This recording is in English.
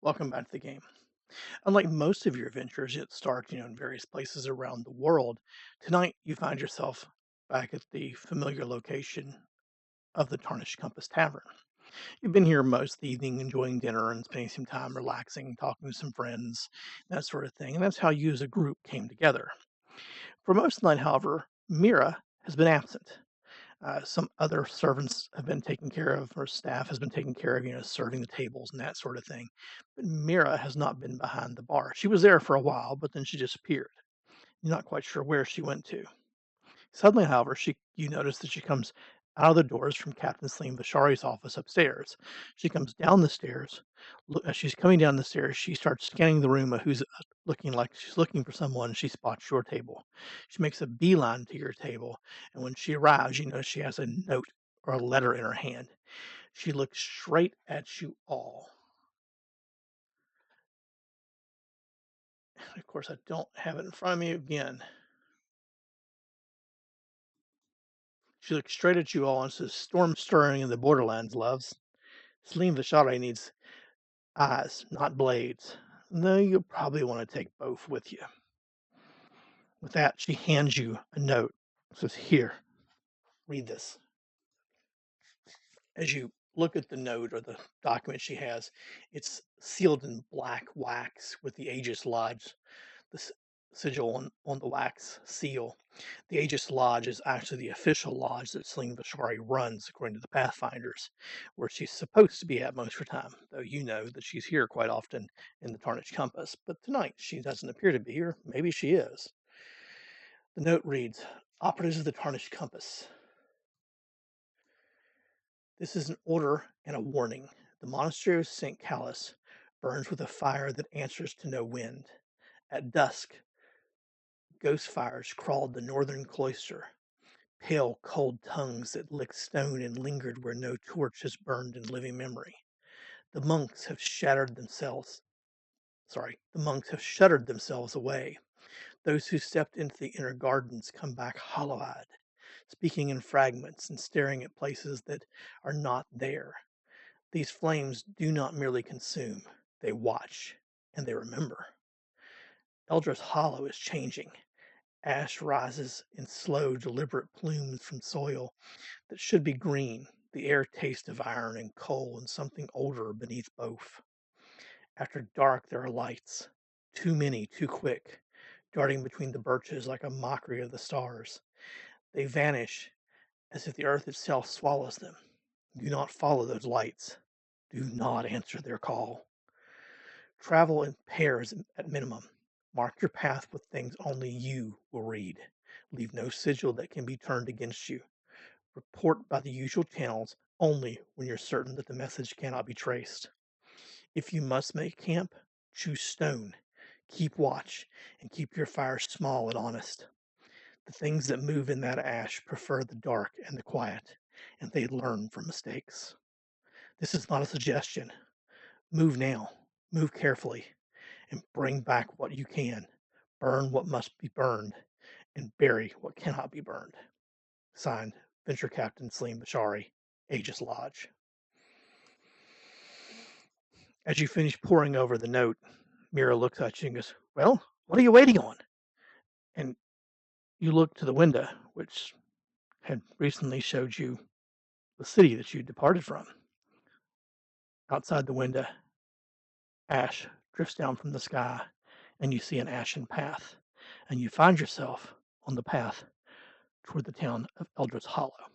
Welcome back to the game. Unlike most of your adventures that start, in various places around the world, tonight you find yourself back at the familiar location of the Tarnished Compass Tavern. You've been here most of the evening enjoying dinner and spending some time relaxing, talking to some friends, that sort of thing. And that's how you as a group came together. For most of the night, however, Mira has been absent. Some other servants have been taken care of, or staff has been taken care of, serving the tables and that sort of thing. But Mira has not been behind the bar. She was there for a while, but then she disappeared. You're not quite sure where she went to. Suddenly, however, you notice that she comes out of the doors from Captain Sleen Vashari's office upstairs. She comes down the stairs. As she's coming down the stairs, she starts scanning the room of who's looking like she's looking for someone. She spots your table. She makes a beeline to your table, and when she arrives, you notice she has a note or a letter in her hand. She looks straight at you all. Of course, I don't have it in front of me again. She looks straight at you all and says, "Storm stirring in the borderlands, loves. Celine Vachare needs eyes, not blades. Though you'll probably want to take both with you." With that, she hands you a note. Says, "Here, read this." As you look at the note or the document she has, it's sealed in black wax with the Aegis Lodge, the sigil on the wax seal. The Aegis Lodge is actually the official lodge that Celine Vashari runs, according to the Pathfinders, where she's supposed to be at most of her time, though you know that she's here quite often in the Tarnished Compass. But tonight she doesn't appear to be here. Maybe she is. The note reads, "Operatives of the Tarnished Compass. This is an order and a warning. The monastery of St. Callus burns with a fire that answers to no wind. At dusk, ghost fires crawled the northern cloister, pale, cold tongues that licked stone and lingered where no torch has burned in living memory. The monks have the monks have shuttered themselves away. Those who stepped into the inner gardens come back hollow-eyed, speaking in fragments and staring at places that are not there. These flames do not merely consume, they watch and they remember. Eldra's Hollow is changing. Ash rises in slow, deliberate plumes from soil that should be green. The air tastes of iron and coal and something older beneath both. After dark, there are lights. Too many, too quick, darting between the birches like a mockery of the stars. They vanish as if the earth itself swallows them. Do not follow those lights. Do not answer their call. Travel in pairs at minimum. Mark your path with things only you will read. Leave no sigil that can be turned against you. Report by the usual channels only when you're certain that the message cannot be traced. If you must make camp, choose stone. Keep watch and keep your fire small and honest. The things that move in that ash prefer the dark and the quiet, and they learn from mistakes. This is not a suggestion. Move now, move carefully, and bring back what you can. Burn what must be burned, and bury what cannot be burned. Signed, Venture Captain Saleem Bashari, Aegis Lodge. As you finish poring over the note, Mira looks at you and goes, "Well, what are you waiting on?" And you look to the window, which had recently showed you the city that you departed from. Outside the window, ash drifts down from the sky, and you see an ashen path, and you find yourself on the path toward the town of Eldritch Hollow.